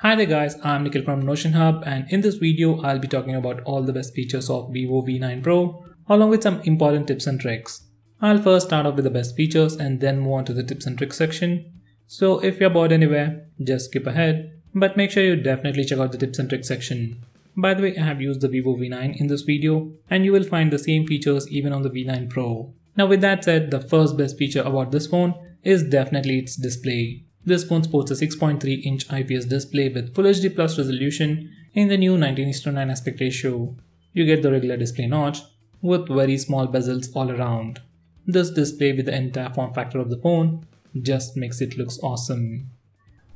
Hi there guys, I'm Nikhil from Notion Hub, and in this video I'll be talking about all the best features of Vivo V9 Pro along with some important tips and tricks. I'll first start off with the best features and then move on to the tips and tricks section. So if you're bored anywhere, just skip ahead, but make sure you definitely check out the tips and tricks section. By the way, I have used the Vivo V9 in this video and you will find the same features even on the V9 Pro. Now with that said, the first best feature about this phone is definitely its display. This phone sports a 6.3-inch IPS display with Full HD Plus resolution in the new 19:9 aspect ratio. You get the regular display notch with very small bezels all around. This display with the entire form factor of the phone just makes it look awesome.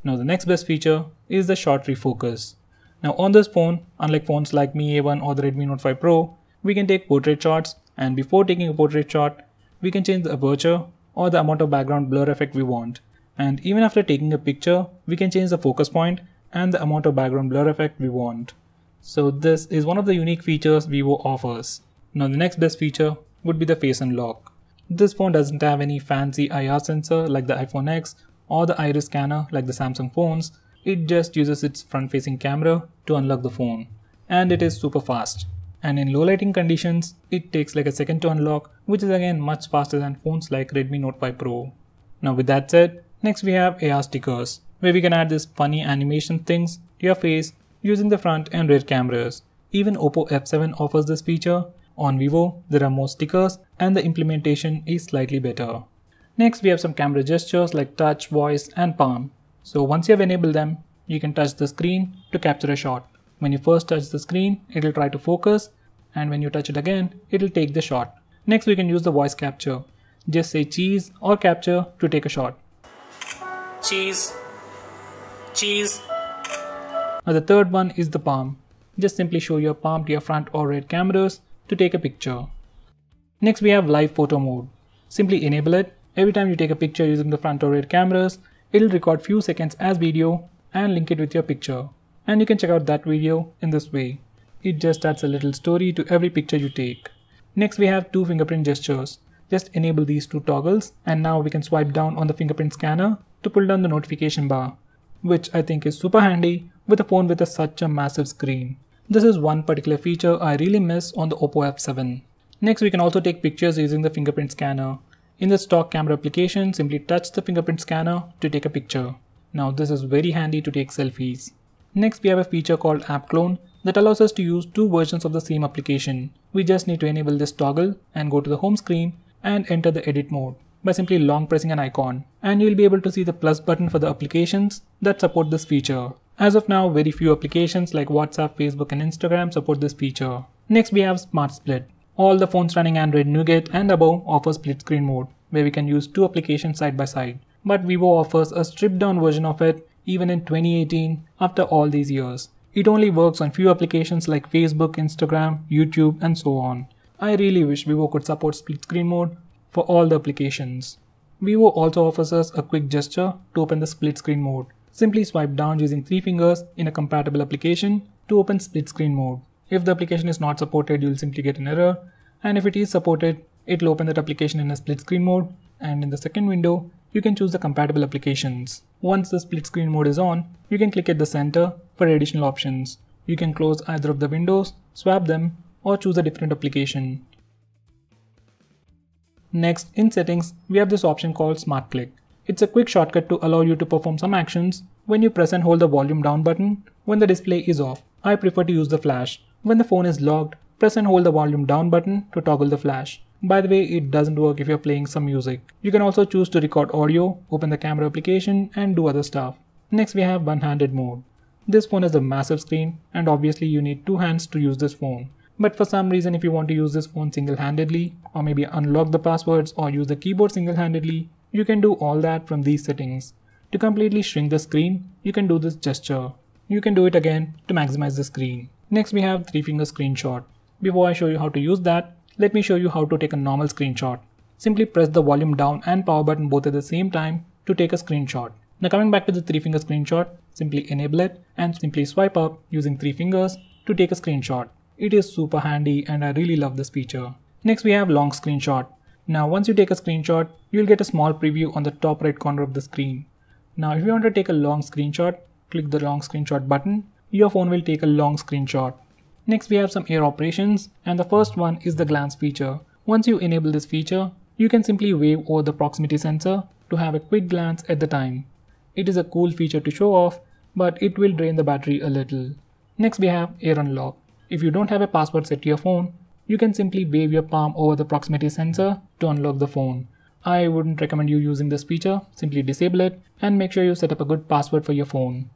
Now the next best feature is the short refocus. Now on this phone, unlike phones like Mi A1 or the Redmi Note 5 Pro, we can take portrait shots, and before taking a portrait shot, we can change the aperture or the amount of background blur effect we want. And even after taking a picture, we can change the focus point and the amount of background blur effect we want. So this is one of the unique features Vivo offers. Now the next best feature would be the face unlock. This phone doesn't have any fancy IR sensor like the iPhone X or the iris scanner like the Samsung phones. It just uses its front-facing camera to unlock the phone. And it is super fast. And in low lighting conditions, it takes like a second to unlock, which is again much faster than phones like Redmi Note 5 Pro. Now with that said, next we have AR stickers, where we can add these funny animation things to your face using the front and rear cameras. Even Oppo F7 offers this feature. On Vivo, there are more stickers and the implementation is slightly better. Next we have some camera gestures like touch, voice and palm. So once you have enabled them, you can touch the screen to capture a shot. When you first touch the screen, it will try to focus, and when you touch it again, it will take the shot. Next we can use the voice capture. Just say cheese or capture to take a shot. Cheese. Now the third one is the palm. Just simply show your palm to your front or rear cameras to take a picture. Next we have live photo mode. Simply enable it. Every time you take a picture using the front or rear cameras, it will record few seconds as video and link it with your picture. And you can check out that video in this way. It just adds a little story to every picture you take. Next we have two fingerprint gestures. Just enable these two toggles and now we can swipe down on the fingerprint scanner to pull down the notification bar, which I think is super handy with a phone with such a massive screen. This is one particular feature I really miss on the Oppo F7. Next we can also take pictures using the fingerprint scanner. In the stock camera application, simply touch the fingerprint scanner to take a picture. Now this is very handy to take selfies. Next we have a feature called App Clone that allows us to use two versions of the same application. We just need to enable this toggle and go to the home screen and enter the edit mode by simply long pressing an icon, and you will be able to see the plus button for the applications that support this feature. As of now, very few applications like WhatsApp, Facebook and Instagram support this feature. Next we have Smart Split. All the phones running Android Nougat and above offer split screen mode, where we can use two applications side by side. But Vivo offers a stripped down version of it even in 2018 after all these years. It only works on few applications like Facebook, Instagram, YouTube and so on. I really wish Vivo could support split screen mode for all the applications. Vivo also offers us a quick gesture to open the split screen mode. Simply swipe down using 3 fingers in a compatible application to open split screen mode. If the application is not supported, you will simply get an error, and if it is supported, it will open that application in a split screen mode, and in the second window, you can choose the compatible applications. Once the split screen mode is on, you can click at the center for additional options. You can close either of the windows, swap them, or choose a different application. Next, in settings, we have this option called Smart Click. It's a quick shortcut to allow you to perform some actions when you press and hold the volume down button when the display is off. I prefer to use the flash. When the phone is locked, press and hold the volume down button to toggle the flash. By the way, it doesn't work if you're playing some music. You can also choose to record audio, open the camera application and do other stuff. Next we have one-handed mode. This phone has a massive screen and obviously you need two hands to use this phone. But for some reason, if you want to use this phone single-handedly, or maybe unlock the passwords or use the keyboard single-handedly, you can do all that from these settings. To completely shrink the screen, you can do this gesture. You can do it again to maximize the screen. Next we have 3-finger screenshot. Before I show you how to use that, let me show you how to take a normal screenshot. Simply press the volume down and power button both at the same time to take a screenshot. Now coming back to the 3-finger screenshot, simply enable it and simply swipe up using 3 fingers to take a screenshot. It is super handy and I really love this feature. Next we have long screenshot. Now once you take a screenshot, you will get a small preview on the top right corner of the screen. Now if you want to take a long screenshot, click the long screenshot button, your phone will take a long screenshot. Next we have some air operations, and the first one is the glance feature. Once you enable this feature, you can simply wave over the proximity sensor to have a quick glance at the time. It is a cool feature to show off, but it will drain the battery a little. Next we have air unlock. If you don't have a password set to your phone, you can simply wave your palm over the proximity sensor to unlock the phone. I wouldn't recommend you using this feature, simply disable it and make sure you set up a good password for your phone.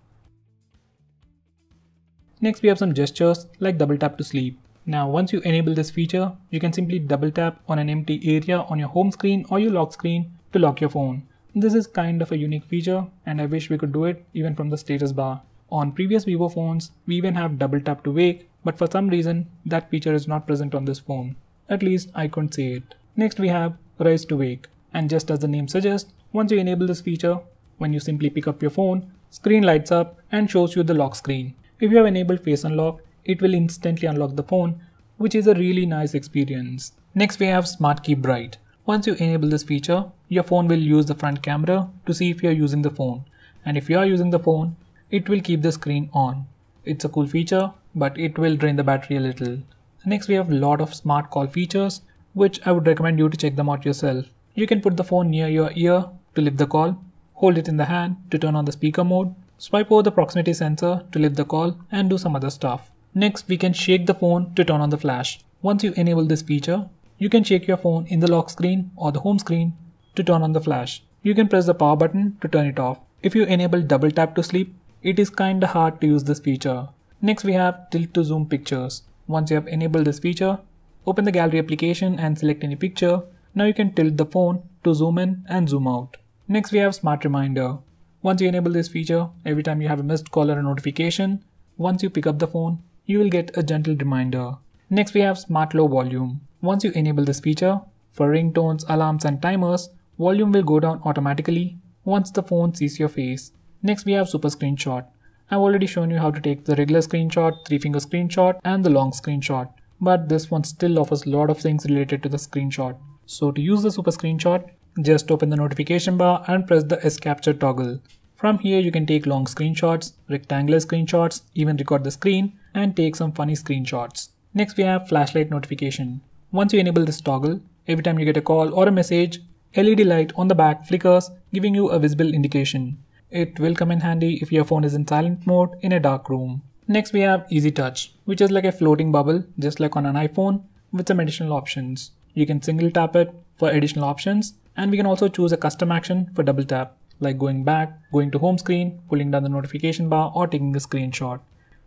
Next we have some gestures like double tap to sleep. Now once you enable this feature, you can simply double tap on an empty area on your home screen or your lock screen to lock your phone. This is kind of a unique feature and I wish we could do it even from the status bar. On previous Vivo phones, we even have double tap to wake, but for some reason that feature is not present on this phone. At least I couldn't see it. Next we have rise to wake. And just as the name suggests, once you enable this feature, when you simply pick up your phone, screen lights up and shows you the lock screen. If you have enabled face unlock, it will instantly unlock the phone, which is a really nice experience. Next we have smart keep bright. Once you enable this feature, your phone will use the front camera to see if you are using the phone. And if you are using the phone, it will keep the screen on. It's a cool feature, but it will drain the battery a little. Next we have a lot of smart call features, which I would recommend you to check them out yourself. You can put the phone near your ear to lift the call, hold it in the hand to turn on the speaker mode, swipe over the proximity sensor to lift the call and do some other stuff. Next we can shake the phone to turn on the flash. Once you enable this feature, you can shake your phone in the lock screen or the home screen to turn on the flash. You can press the power button to turn it off. If you enable double tap to sleep, it is kinda hard to use this feature. Next we have tilt to zoom pictures. Once you have enabled this feature, open the gallery application and select any picture. Now you can tilt the phone to zoom in and zoom out. Next we have smart reminder. Once you enable this feature, every time you have a missed call or a notification, once you pick up the phone, you will get a gentle reminder. Next we have smart low volume. Once you enable this feature, for ringtones, alarms and timers, volume will go down automatically once the phone sees your face. Next we have super screenshot. I've already shown you how to take the regular screenshot, 3-finger screenshot and the long screenshot, but this one still offers a lot of things related to the screenshot. So to use the super screenshot, just open the notification bar and press the S capture toggle. From here you can take long screenshots, rectangular screenshots, even record the screen and take some funny screenshots. Next we have flashlight notification. Once you enable this toggle, every time you get a call or a message, LED light on the back flickers, giving you a visible indication. It will come in handy if your phone is in silent mode in a dark room. Next we have easy touch, which is like a floating bubble just like on an iPhone with some additional options. You can single tap it for additional options, and we can also choose a custom action for double tap, like going back, going to home screen, pulling down the notification bar or taking a screenshot.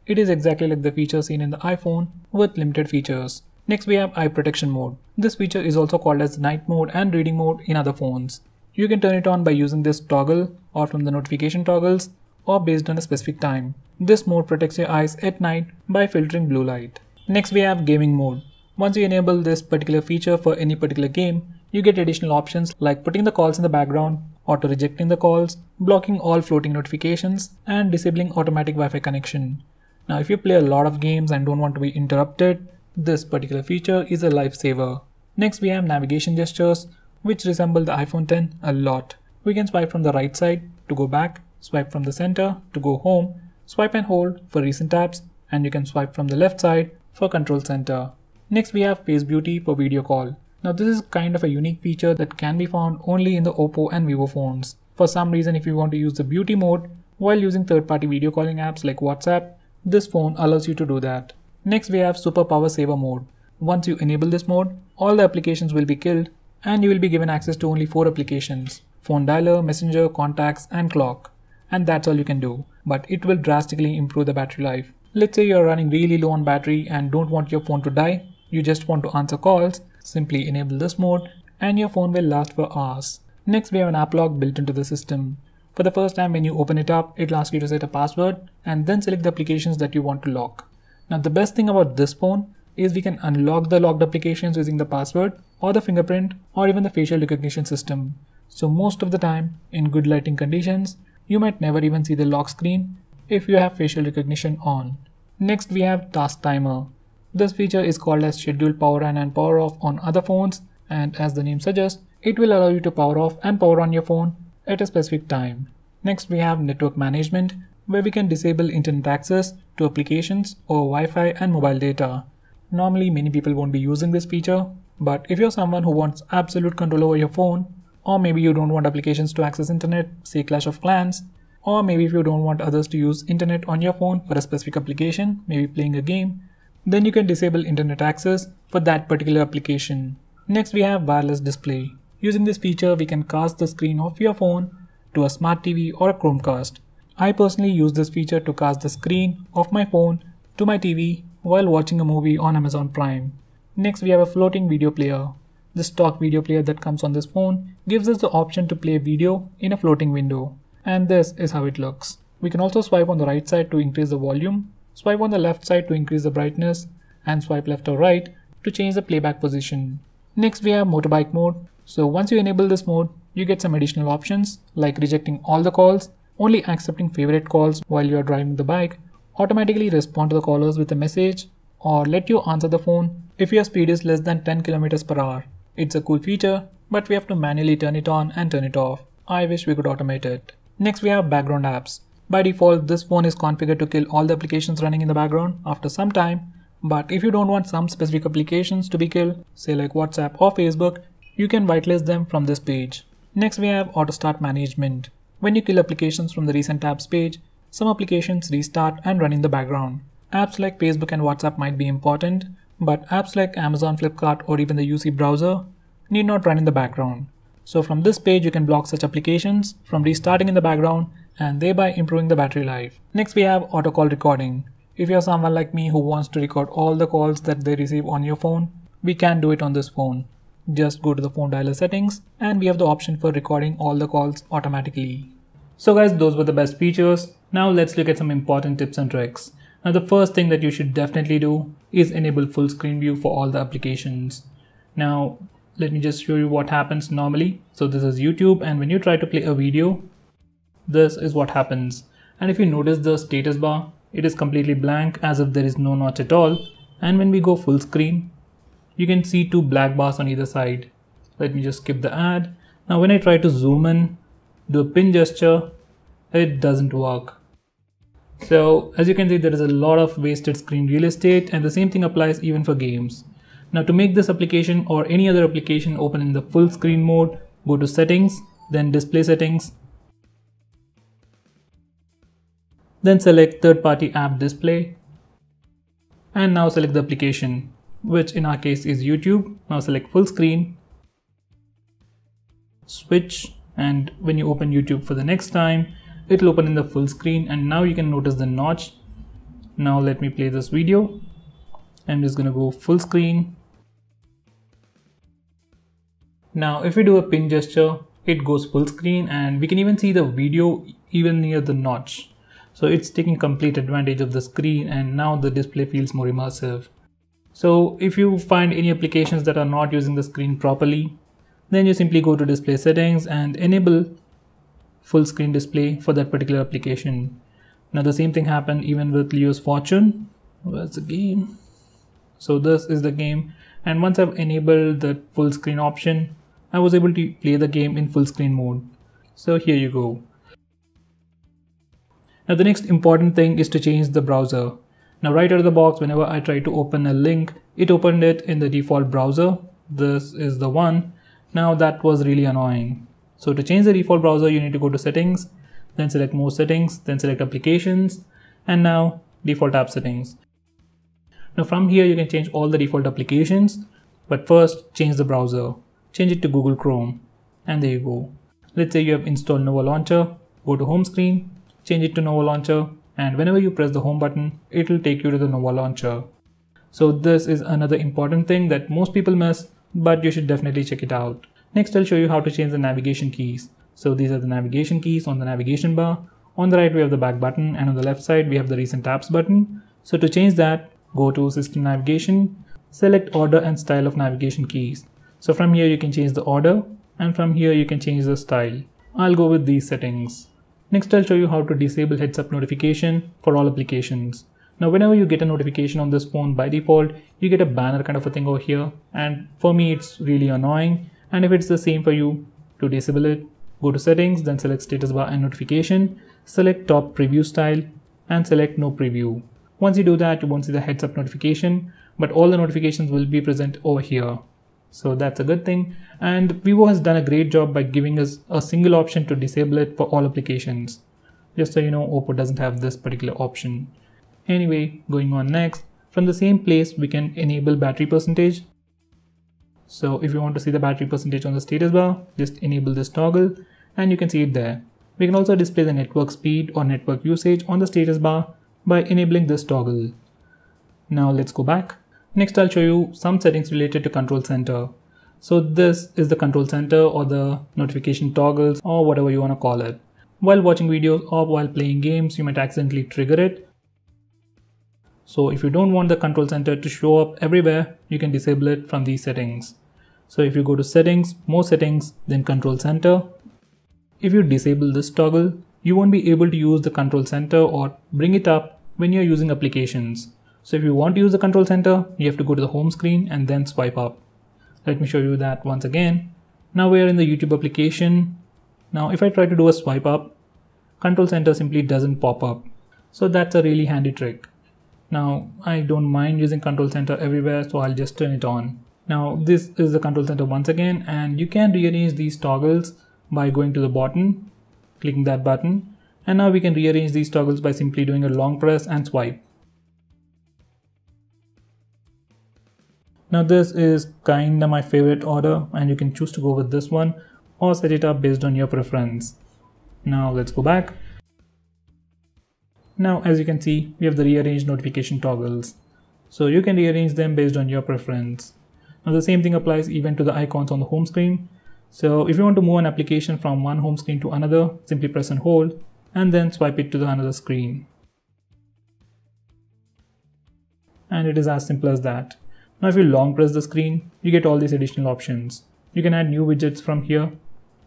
It is exactly like the feature seen in the iPhone with limited features. Next we have eye protection mode. This feature is also called as night mode and reading mode in other phones. You can turn it on by using this toggle or from the notification toggles or based on a specific time. This mode protects your eyes at night by filtering blue light. Next we have gaming mode. Once you enable this particular feature for any particular game, you get additional options like putting the calls in the background, auto rejecting the calls, blocking all floating notifications, and disabling automatic Wi-Fi connection. Now if you play a lot of games and don't want to be interrupted, this particular feature is a lifesaver. Next we have navigation gestures, which resemble the iPhone X a lot. We can swipe from the right side to go back, swipe from the center to go home, swipe and hold for recent apps, and you can swipe from the left side for control center. Next we have Face Beauty for video call. Now this is kind of a unique feature that can be found only in the Oppo and Vivo phones. For some reason, if you want to use the beauty mode while using third-party video calling apps like WhatsApp, this phone allows you to do that. Next we have Super Power Saver mode. Once you enable this mode, all the applications will be killed and you will be given access to only 4 applications: Phone Dialer, Messenger, Contacts and Clock. And that's all you can do, but it will drastically improve the battery life. Let's say you're running really low on battery and don't want your phone to die, you just want to answer calls, simply enable this mode and your phone will last for hours. Next we have an app lock built into the system. For the first time when you open it up, it'll ask you to set a password and then select the applications that you want to lock. Now the best thing about this phone is we can unlock the locked applications using the password or the fingerprint or even the facial recognition system. So most of the time, in good lighting conditions, you might never even see the lock screen if you have facial recognition on. Next we have task timer. This feature is called as schedule power on and power off on other phones, and as the name suggests, it will allow you to power off and power on your phone at a specific time. Next we have network management. where we can disable internet access to applications or Wi-Fi and mobile data. Normally many people won't be using this feature, but if you're someone who wants absolute control over your phone, or maybe you don't want applications to access internet, say Clash of Clans, or maybe if you don't want others to use internet on your phone for a specific application, maybe playing a game, then you can disable internet access for that particular application. Next we have wireless display. Using this feature we can cast the screen of your phone to a smart TV or a Chromecast. I personally use this feature to cast the screen of my phone to my TV while watching a movie on Amazon Prime. Next we have a floating video player. The stock video player that comes on this phone gives us the option to play video in a floating window. And this is how it looks. We can also swipe on the right side to increase the volume, swipe on the left side to increase the brightness, and swipe left or right to change the playback position. Next we have motorbike mode. So once you enable this mode, you get some additional options like rejecting all the calls, only accepting favorite calls while you are driving the bike, automatically respond to the callers with a message, or let you answer the phone if your speed is less than 10 km per hour. It's a cool feature, but we have to manually turn it on and turn it off. I wish we could automate it. Next we have background apps. By default, this phone is configured to kill all the applications running in the background after some time, but if you don't want some specific applications to be killed, say like WhatsApp or Facebook, you can whitelist them from this page. Next we have auto start management. When you kill applications from the recent tabs page, some applications restart and run in the background. Apps like Facebook and WhatsApp might be important, but apps like Amazon, Flipkart or even the UC browser need not run in the background. So from this page you can block such applications from restarting in the background and thereby improving the battery life. Next we have auto call recording. If you're someone like me who wants to record all the calls that they receive on your phone, we can do it on this phone. Just go to the phone dialer settings and we have the option for recording all the calls automatically. So guys, those were the best features. Now let's look at some important tips and tricks. Now the first thing that you should definitely do is enable full screen view for all the applications. Now let me just show you what happens normally. So this is YouTube, and when you try to play a video, this is what happens. And if you notice the status bar, it is completely blank as if there is no notch at all. And when we go full screen, you can see two black bars on either side. Let me just skip the ad. Now when I try to zoom in, do a pin gesture, it doesn't work. So as you can see, there is a lot of wasted screen real estate, and the same thing applies even for games. Now to make this application or any other application open in the full screen mode, go to settings, then display settings, then select third party app display, and now select the application, which in our case is YouTube. Now select full screen, switch, and when you open YouTube for the next time, it will open in the full screen, and now you can notice the notch. Now let me play this video. I'm just gonna go full screen. Now if we do a pin gesture, it goes full screen, and we can even see the video even near the notch. So it's taking complete advantage of the screen, and now the display feels more immersive. So if you find any applications that are not using the screen properly, then you simply go to display settings and enable full screen display for that particular application. Now the same thing happened even with Leo's Fortune. Where's the game? So this is the game, and once I've enabled the full screen option, I was able to play the game in full screen mode. So here you go. Now the next important thing is to change the browser. Now right out of the box, whenever I try to open a link, it opened it in the default browser. This is the one. Now that was really annoying. So to change the default browser, you need to go to settings, then select more settings, then select applications, and now default app settings. Now from here you can change all the default applications, but first change the browser. Change it to Google Chrome, and there you go. Let's say you have installed Nova Launcher, go to home screen, change it to Nova Launcher, and whenever you press the home button, it will take you to the Nova Launcher. So this is another important thing that most people miss, but you should definitely check it out. Next I'll show you how to change the navigation keys. So these are the navigation keys on the navigation bar. On the right we have the back button, and on the left side we have the recent apps button. So to change that, go to system navigation, select order and style of navigation keys. So from here you can change the order, and from here you can change the style. I'll go with these settings. Next I'll show you how to disable heads up notification for all applications. Now whenever you get a notification on this phone, by default you get a banner kind of a thing over here, and for me it's really annoying. And if it's the same for you, to disable it, Go to settings, then select status bar and notification, select top preview style and select no preview. Once you do that, you won't see the heads up notification, but all the notifications will be present over here. So that's a good thing. And Vivo has done a great job by giving us a single option to disable it for all applications. Just so you know, Oppo doesn't have this particular option. Anyway, going on next, from the same place we can enable battery percentage. So if you want to see the battery percentage on the status bar, just enable this toggle and you can see it there. We can also display the network speed or network usage on the status bar by enabling this toggle. Now let's go back. Next I'll show you some settings related to control center. So this is the control center or the notification toggles or whatever you want to call it. While watching videos or while playing games, you might accidentally trigger it. So if you don't want the control center to show up everywhere, you can disable it from these settings. So if you go to settings, more settings, then control center. If you disable this toggle, you won't be able to use the control center or bring it up when you're using applications. So if you want to use the control center, you have to go to the home screen and then swipe up. Let me show you that once again. Now we are in the YouTube application. Now if I try to do a swipe up, control center simply doesn't pop up. So that's a really handy trick. Now I don't mind using control center everywhere, so I'll just turn it on. Now this is the control center once again, and you can rearrange these toggles by going to the button, clicking that button, and now we can rearrange these toggles by simply doing a long press and swipe. Now this is kinda my favorite order, and you can choose to go with this one or set it up based on your preference. Now let's go back. Now as you can see, we have the rearrange notification toggles. So you can rearrange them based on your preference. Now the same thing applies even to the icons on the home screen. So if you want to move an application from one home screen to another, simply press and hold and then swipe it to the another screen. And it is as simple as that. Now if you long press the screen, you get all these additional options. You can add new widgets from here.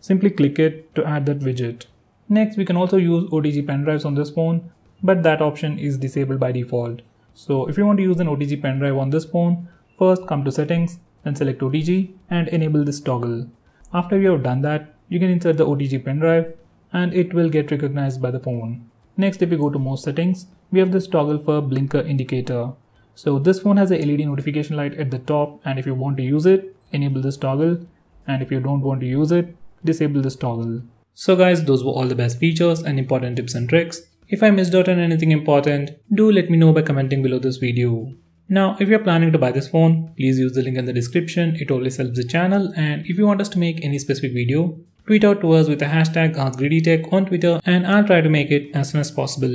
Simply click it to add that widget. Next, we can also use OTG pen drives on this phone, but that option is disabled by default. So if you want to use an OTG pen drive on this phone, first come to settings, then select OTG and enable this toggle. After you have done that, you can insert the OTG pen drive and it will get recognized by the phone. Next, if you go to more settings, we have this toggle for blinker indicator. So this phone has a LED notification light at the top, and if you want to use it, enable this toggle, and if you don't want to use it, disable this toggle. So guys, those were all the best features and important tips and tricks. If I missed out on anything important, do let me know by commenting below this video. Now, if you're planning to buy this phone, please use the link in the description. It always helps the channel, and if you want us to make any specific video, tweet out to us with the hashtag AskGreedyTech on Twitter, and I'll try to make it as soon as possible.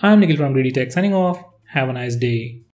I'm Nikhil from GreedyTech signing off. Have a nice day.